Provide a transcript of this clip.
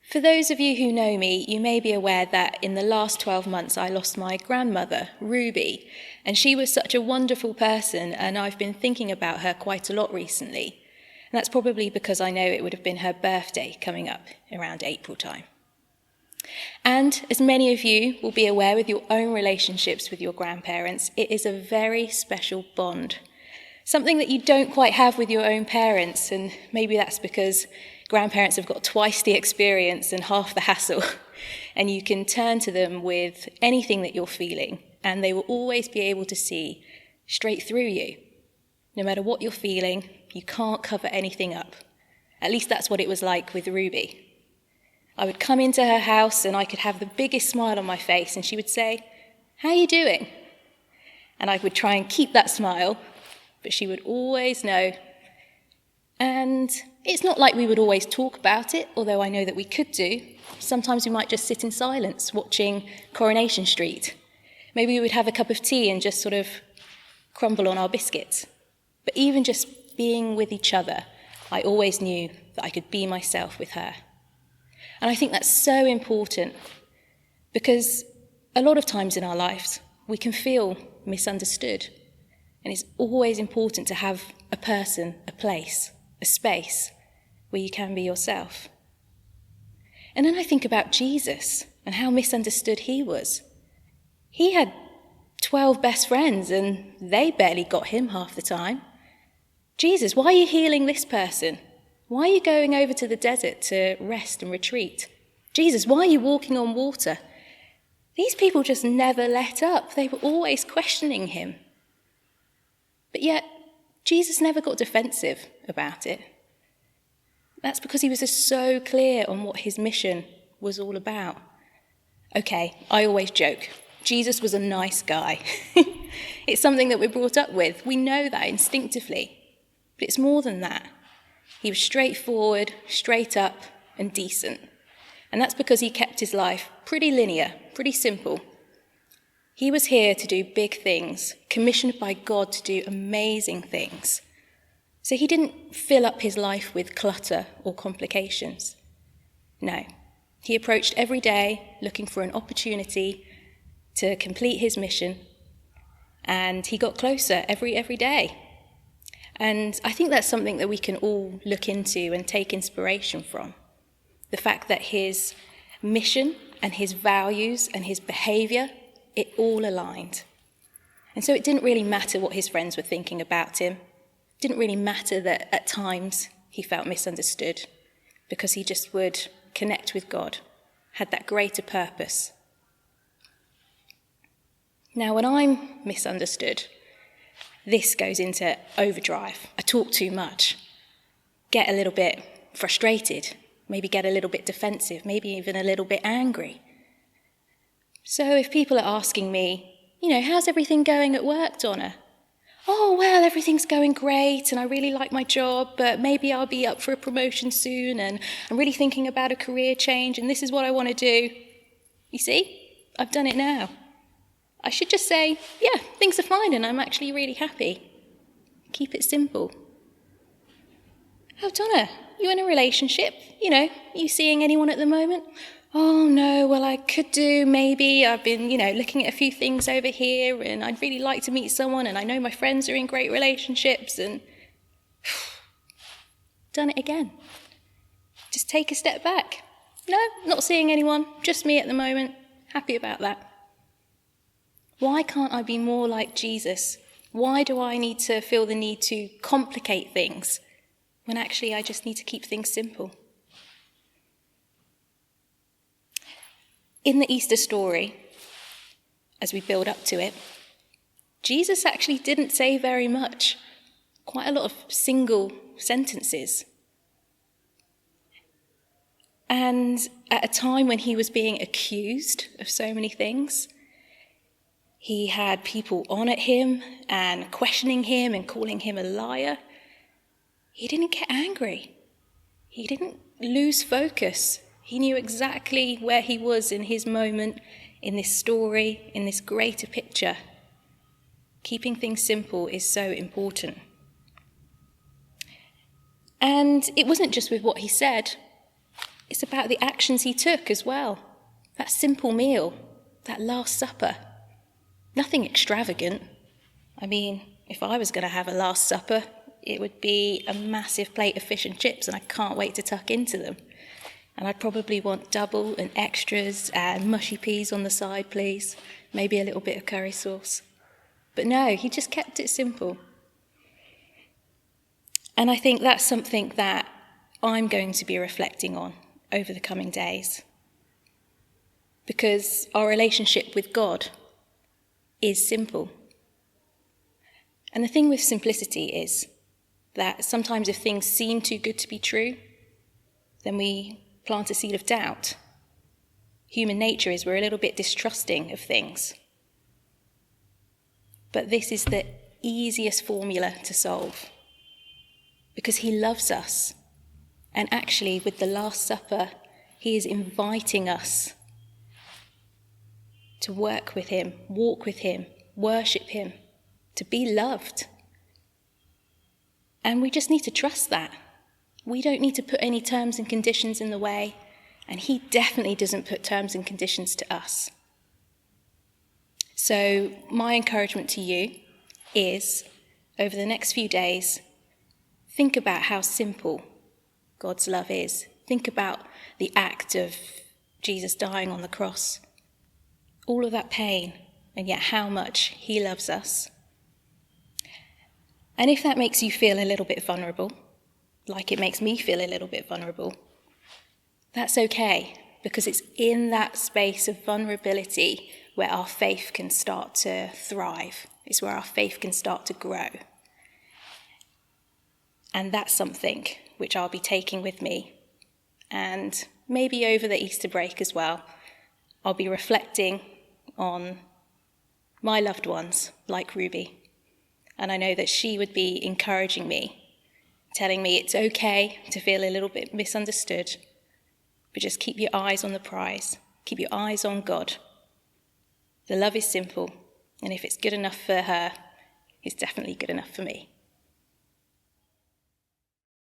For those of you who know me, you may be aware that in the last 12 months I lost my grandmother, Ruby, and she was such a wonderful person, and I've been thinking about her quite a lot recently. And that's probably because I know it would have been her birthday coming up around April time. And as many of you will be aware with your own relationships with your grandparents, it is a very special bond. Something that you don't quite have with your own parents, and maybe that's because grandparents have got twice the experience and half the hassle, and you can turn to them with anything that you're feeling, and they will always be able to see straight through you. No matter what you're feeling, you can't cover anything up. At least that's what it was like with Ruby. I would come into her house and I could have the biggest smile on my face, and she would say, "How are you doing?" And I would try and keep that smile, but she would always know. And it's not like we would always talk about it, although I know that we could do. Sometimes we might just sit in silence watching Coronation Street. Maybe we would have a cup of tea and just sort of crumble on our biscuits. But even just being with each other, I always knew that I could be myself with her. And I think that's so important because a lot of times in our lives, we can feel misunderstood. And it's always important to have a person, a place, a space where you can be yourself. And then I think about Jesus and how misunderstood he was. He had 12 best friends and they barely got him half the time. Jesus, why are you healing this person? Why are you going over to the desert to rest and retreat? Jesus, why are you walking on water? These people just never let up. They were always questioning him. But yet, Jesus never got defensive about it. That's because he was just so clear on what his mission was all about. Okay, I always joke. Jesus was a nice guy. It's something that we're brought up with. We know that instinctively. But it's more than that. He was straightforward, straight up, and decent. And that's because he kept his life pretty linear, pretty simple. He was here to do big things, commissioned by God to do amazing things. So he didn't fill up his life with clutter or complications. No, he approached every day looking for an opportunity to complete his mission, and he got closer every day. And I think that's something that we can all look into and take inspiration from. The fact that his mission and his values and his behaviour, it all aligned. And so it didn't really matter what his friends were thinking about him. It didn't really matter that at times he felt misunderstood, because he just would connect with God, had that greater purpose. Now, when I'm misunderstood, this goes into overdrive. I talk too much, get a little bit frustrated, maybe get a little bit defensive, maybe even a little bit angry. So if people are asking me, how's everything going at work, Donna? Oh, well, everything's going great and I really like my job, but maybe I'll be up for a promotion soon and I'm really thinking about a career change and this is what I want to do. You see, I've done it now. I should just say, yeah, things are fine and I'm actually really happy. Keep it simple. Oh, Donna, you in a relationship? You seeing anyone at the moment? Oh, no, well, I could do, maybe. I've been, looking at a few things over here and I'd really like to meet someone and I know my friends are in great relationships and done it again. Just take a step back. No, not seeing anyone, just me at the moment. Happy about that. Why can't I be more like Jesus? Why do I need to feel the need to complicate things when actually I just need to keep things simple? In the Easter story, as we build up to it, Jesus actually didn't say very much, quite a lot of single sentences. And at a time when he was being accused of so many things, he had people on at him and questioning him and calling him a liar. He didn't get angry. He didn't lose focus. He knew exactly where he was in his moment, in this story, in this greater picture. Keeping things simple is so important. And it wasn't just with what he said. It's about the actions he took as well. That simple meal, that Last Supper. Nothing extravagant. I mean, if I was going to have a Last Supper, it would be a massive plate of fish and chips, and I can't wait to tuck into them. And I'd probably want double and extras and mushy peas on the side, please. Maybe a little bit of curry sauce. But no, he just kept it simple. And I think that's something that I'm going to be reflecting on over the coming days. Because our relationship with God is simple. And the thing with simplicity is that sometimes if things seem too good to be true, then we plant a seed of doubt. Human nature is we're a little bit distrusting of things. But this is the easiest formula to solve, because he loves us. And actually, with the Last Supper, he is inviting us to work with him, walk with him, worship him, to be loved. And we just need to trust that. We don't need to put any terms and conditions in the way, and he definitely doesn't put terms and conditions to us. So my encouragement to you is, over the next few days, think about how simple God's love is. Think about the act of Jesus dying on the cross. All of that pain, and yet how much he loves us. And if that makes you feel a little bit vulnerable, like it makes me feel a little bit vulnerable, that's okay, because it's in that space of vulnerability where our faith can start to thrive. It's where our faith can start to grow. And that's something which I'll be taking with me. And maybe over the Easter break as well, I'll be reflecting on my loved ones, like Ruby. And I know that she would be encouraging me, telling me it's okay to feel a little bit misunderstood, but just keep your eyes on the prize. Keep your eyes on God. The love is simple, and if it's good enough for her, it's definitely good enough for me.